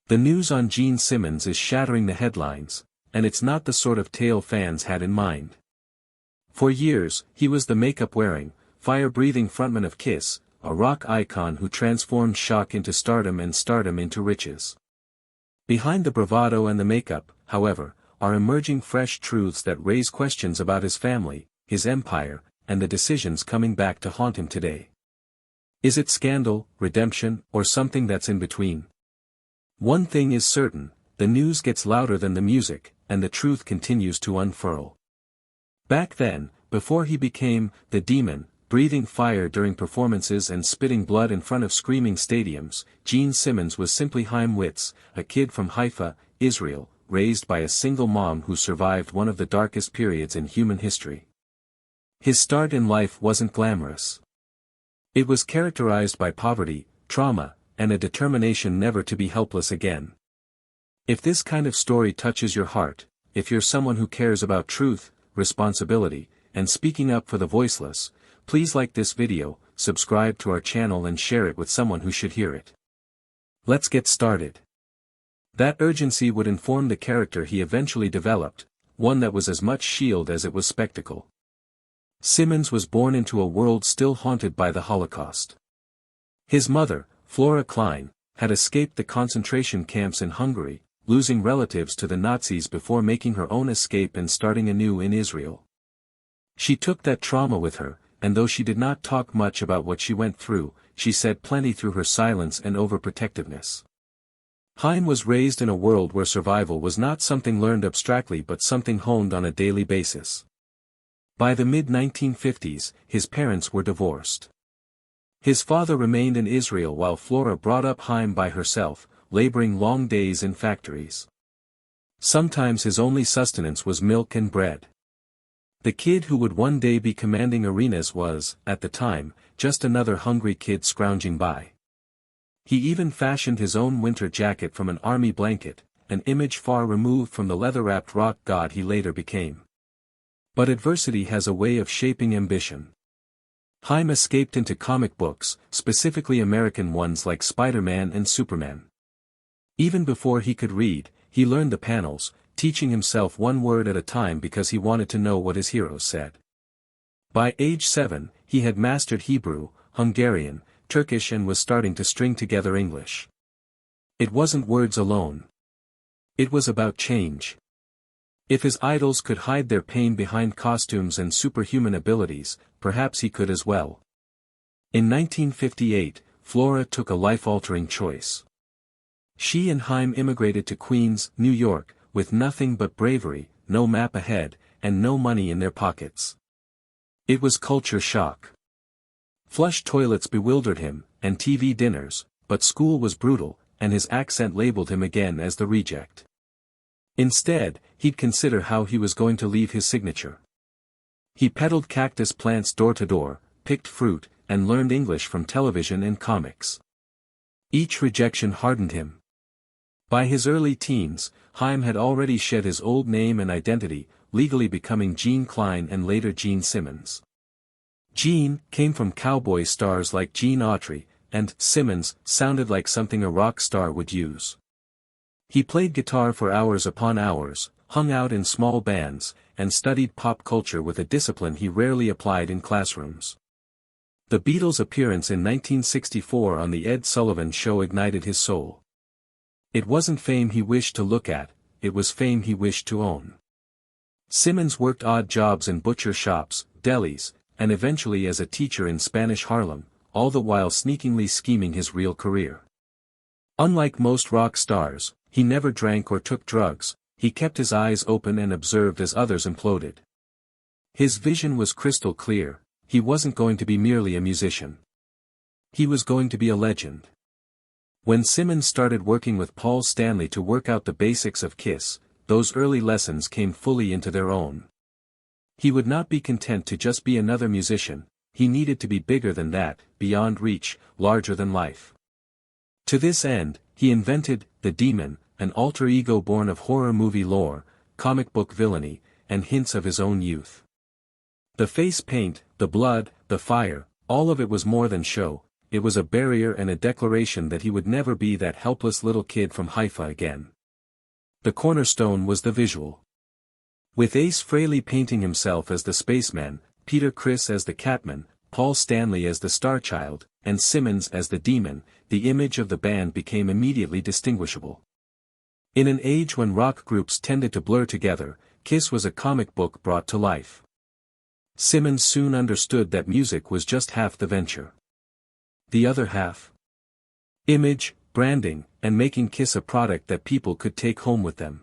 The news on Gene Simmons is shattering the headlines, and it's not the sort of tale fans had in mind. For years, he was the makeup-wearing, fire-breathing frontman of Kiss, a rock icon who transformed shock into stardom and stardom into riches. Behind the bravado and the makeup, however, are emerging fresh truths that raise questions about his family, his empire, and the decisions coming back to haunt him today. Is it scandal, redemption, or something that's in between? One thing is certain, the news gets louder than the music, and the truth continues to unfurl. Back then, before he became the demon, breathing fire during performances and spitting blood in front of screaming stadiums, Gene Simmons was simply Chaim Witz, a kid from Haifa, Israel, raised by a single mom who survived one of the darkest periods in human history. His start in life wasn't glamorous. It was characterized by poverty, trauma, and a determination never to be helpless again. If this kind of story touches your heart, if you're someone who cares about truth, responsibility, and speaking up for the voiceless, please like this video, subscribe to our channel and share it with someone who should hear it. Let's get started. That urgency would inform the character he eventually developed, one that was as much shield as it was spectacle. Simmons was born into a world still haunted by the Holocaust. His mother, Flora Klein, had escaped the concentration camps in Hungary, losing relatives to the Nazis before making her own escape and starting anew in Israel. She took that trauma with her, and though she did not talk much about what she went through, she said plenty through her silence and overprotectiveness. Chaim was raised in a world where survival was not something learned abstractly but something honed on a daily basis. By the mid-1950s, his parents were divorced. His father remained in Israel while Flora brought up Chaim by herself, laboring long days in factories. Sometimes his only sustenance was milk and bread. The kid who would one day be commanding arenas was, at the time, just another hungry kid scrounging by. He even fashioned his own winter jacket from an army blanket, an image far removed from the leather-wrapped rock god he later became. But adversity has a way of shaping ambition. Chaim escaped into comic books, specifically American ones like Spider-Man and Superman. Even before he could read, he learned the panels, teaching himself one word at a time because he wanted to know what his heroes said. By age 7, he had mastered Hebrew, Hungarian, Turkish and was starting to string together English. It wasn't words alone. It was about change. If his idols could hide their pain behind costumes and superhuman abilities, perhaps he could as well. In 1958, Flora took a life-altering choice. She and Chaim immigrated to Queens, New York, with nothing but bravery, no map ahead, and no money in their pockets. It was culture shock. Flush toilets bewildered him, and TV dinners, but school was brutal, and his accent labeled him again as the reject. Instead, he'd consider how he was going to leave his signature. He peddled cactus plants door to door, picked fruit, and learned English from television and comics. Each rejection hardened him. By his early teens, Chaim had already shed his old name and identity, legally becoming Gene Klein and later Gene Simmons. Gene came from cowboy stars like Gene Autry, and Simmons sounded like something a rock star would use. He played guitar for hours upon hours, hung out in small bands, and studied pop culture with a discipline he rarely applied in classrooms. The Beatles' appearance in 1964 on The Ed Sullivan Show ignited his soul. It wasn't fame he wished to look at, it was fame he wished to own. Simmons worked odd jobs in butcher shops, delis, and eventually as a teacher in Spanish Harlem, all the while sneakingly scheming his real career. Unlike most rock stars, he never drank or took drugs, he kept his eyes open and observed as others imploded. His vision was crystal clear, he wasn't going to be merely a musician. He was going to be a legend. When Simmons started working with Paul Stanley to work out the basics of Kiss, those early lessons came fully into their own. He would not be content to just be another musician, he needed to be bigger than that, beyond reach, larger than life. To this end, he invented the Demon, an alter ego born of horror movie lore, comic book villainy, and hints of his own youth. The face paint, the blood, the fire, all of it was more than show, it was a barrier and a declaration that he would never be that helpless little kid from Haifa again. The cornerstone was the visual. With Ace Frehley painting himself as the spaceman, Peter Criss as the Catman, Paul Stanley as the Starchild, and Simmons as the Demon, the image of the band became immediately distinguishable. In an age when rock groups tended to blur together, Kiss was a comic book brought to life. Simmons soon understood that music was just half the venture. The other half? Image, branding, and making Kiss a product that people could take home with them.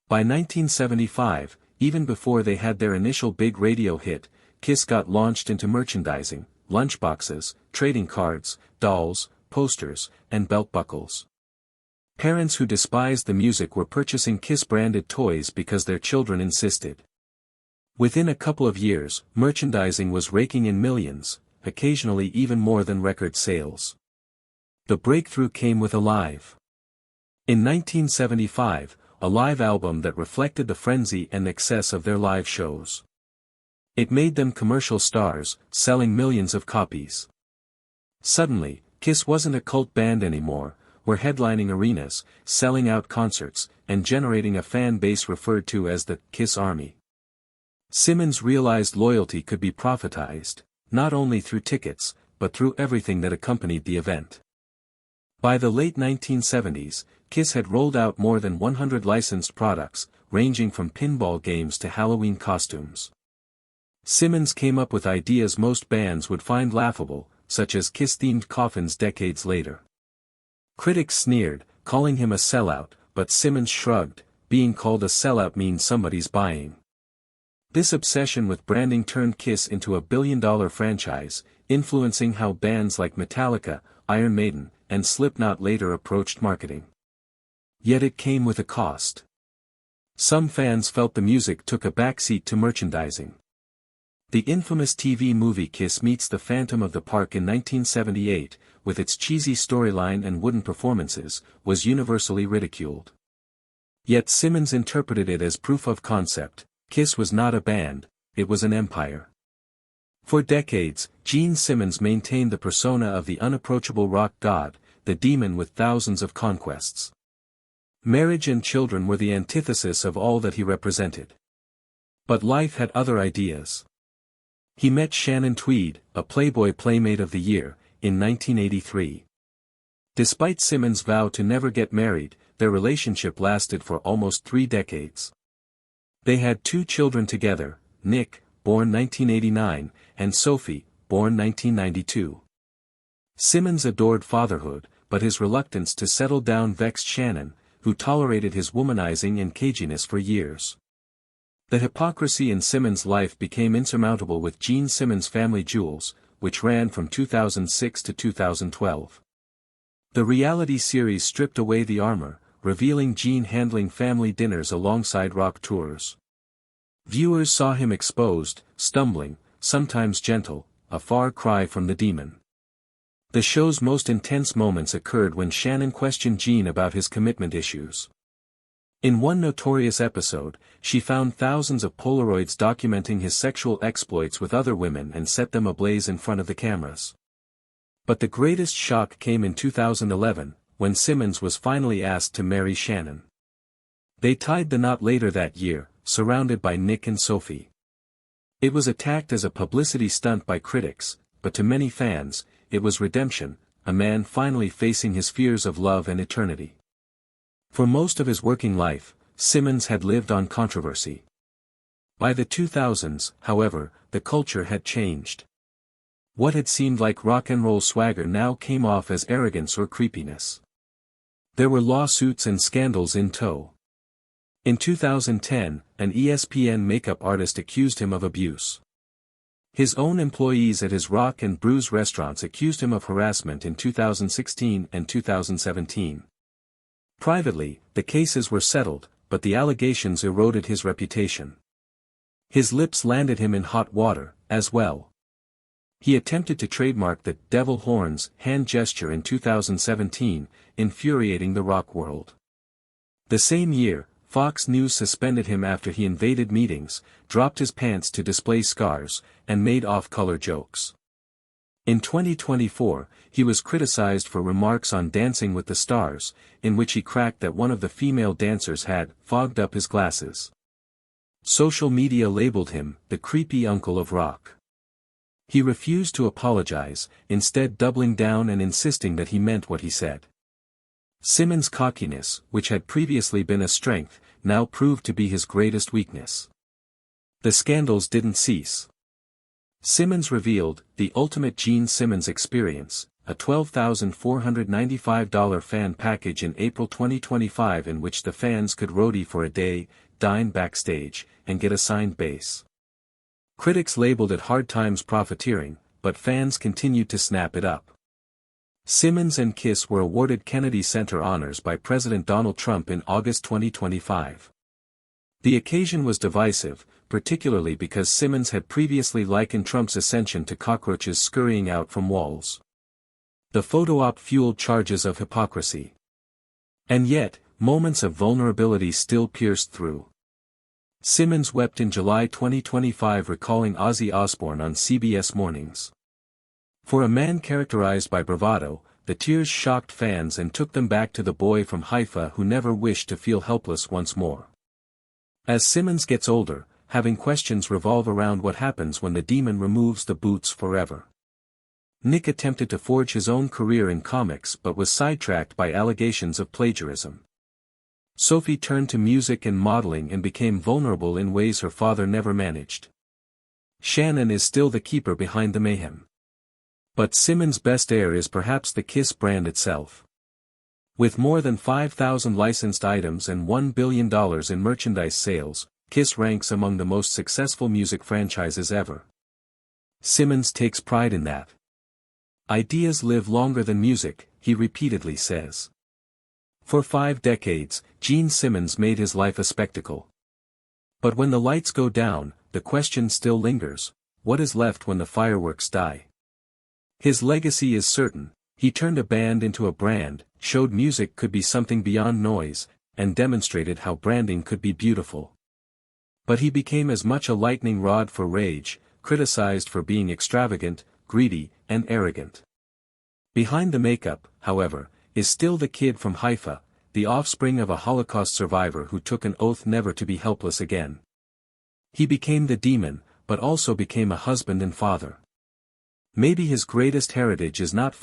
By 1975, even before they had their initial big radio hit, Kiss got launched into merchandising, lunchboxes, trading cards, dolls, posters, and belt buckles. Parents who despised the music were purchasing Kiss-branded toys because their children insisted. Within a couple of years, merchandising was raking in millions, occasionally even more than record sales. The breakthrough came with Alive. In 1975, a live album that reflected the frenzy and excess of their live shows. It made them commercial stars, selling millions of copies. Suddenly, Kiss wasn't a cult band anymore, were headlining arenas, selling out concerts, and generating a fan base referred to as the Kiss Army. Simmons realized loyalty could be profitized, not only through tickets, but through everything that accompanied the event. By the late 1970s, Kiss had rolled out more than 100 licensed products, ranging from pinball games to Halloween costumes. Simmons came up with ideas most bands would find laughable, such as Kiss-themed coffins decades later. Critics sneered, calling him a sellout, but Simmons shrugged, being called a sellout means somebody's buying. This obsession with branding turned Kiss into a billion-dollar franchise, influencing how bands like Metallica, Iron Maiden, and Slipknot later approached marketing. Yet it came with a cost. Some fans felt the music took a backseat to merchandising. The infamous TV movie Kiss Meets the Phantom of the Park in 1978, with its cheesy storyline and wooden performances, was universally ridiculed. Yet Simmons interpreted it as proof of concept. Kiss was not a band, it was an empire. For decades, Gene Simmons maintained the persona of the unapproachable rock god, the demon with thousands of conquests. Marriage and children were the antithesis of all that he represented. But life had other ideas. He met Shannon Tweed, a Playboy Playmate of the Year, in 1983. Despite Simmons' vow to never get married, their relationship lasted for almost 3 decades. They had 2 children together, Nick, born 1989, and Sophie, born 1992. Simmons adored fatherhood, but his reluctance to settle down vexed Shannon, who tolerated his womanizing and caginess for years. The hypocrisy in Simmons' life became insurmountable with Gene Simmons' Family Jewels, which ran from 2006 to 2012. The reality series stripped away the armor, revealing Gene handling family dinners alongside rock tours. Viewers saw him exposed, stumbling, sometimes gentle, a far cry from the demon. The show's most intense moments occurred when Shannon questioned Gene about his commitment issues. In one notorious episode, she found thousands of Polaroids documenting his sexual exploits with other women and set them ablaze in front of the cameras. But the greatest shock came in 2011, when Simmons was finally asked to marry Shannon. They tied the knot later that year, surrounded by Nick and Sophie. It was attacked as a publicity stunt by critics, but to many fans, it was redemption, a man finally facing his fears of love and eternity. For most of his working life, Simmons had lived on controversy. By the 2000s, however, the culture had changed. What had seemed like rock and roll swagger now came off as arrogance or creepiness. There were lawsuits and scandals in tow. In 2010, an ESPN makeup artist accused him of abuse. His own employees at his Rock and Brews restaurants accused him of harassment in 2016 and 2017. Privately, the cases were settled, but the allegations eroded his reputation. His lips landed him in hot water, as well. He attempted to trademark the "devil horns" hand gesture in 2017, infuriating the rock world. The same year, Fox News suspended him after he invaded meetings, dropped his pants to display scars, and made off-color jokes. In 2024, he was criticized for remarks on Dancing with the Stars, in which he cracked that one of the female dancers had fogged up his glasses. Social media labeled him the creepy uncle of rock. He refused to apologize, instead doubling down and insisting that he meant what he said. Simmons' cockiness, which had previously been a strength, now proved to be his greatest weakness. The scandals didn't cease. Simmons revealed the ultimate Gene Simmons experience, a $12,495 fan package in April 2025 in which the fans could roadie for a day, dine backstage, and get a signed bass. Critics labeled it hard times profiteering, but fans continued to snap it up. Simmons and Kiss were awarded Kennedy Center honors by President Donald Trump in August 2025. The occasion was divisive, particularly because Simmons had previously likened Trump's ascension to cockroaches scurrying out from walls. The photo op fueled charges of hypocrisy. And yet, moments of vulnerability still pierced through. Simmons wept in July 2025 recalling Ozzy Osbourne on CBS Mornings. For a man characterized by bravado, the tears shocked fans and took them back to the boy from Haifa who never wished to feel helpless once more. As Simmons gets older, having questions revolve around what happens when the demon removes the boots forever. Nick attempted to forge his own career in comics but was sidetracked by allegations of plagiarism. Sophie turned to music and modeling and became vulnerable in ways her father never managed. Shannon is still the keeper behind the mayhem. But Simmons' best heir is perhaps the Kiss brand itself. With more than 5,000 licensed items and $1 billion in merchandise sales, Kiss ranks among the most successful music franchises ever. Simmons takes pride in that. Ideas live longer than music, he repeatedly says. For 5 decades, Gene Simmons made his life a spectacle. But when the lights go down, the question still lingers: what is left when the fireworks die? His legacy is certain. He turned a band into a brand, showed music could be something beyond noise, and demonstrated how branding could be beautiful. But he became as much a lightning rod for rage, criticized for being extravagant, greedy, and arrogant. Behind the makeup, however, is still the kid from Haifa, the offspring of a Holocaust survivor who took an oath never to be helpless again. He became the demon, but also became a husband and father. Maybe his greatest heritage is not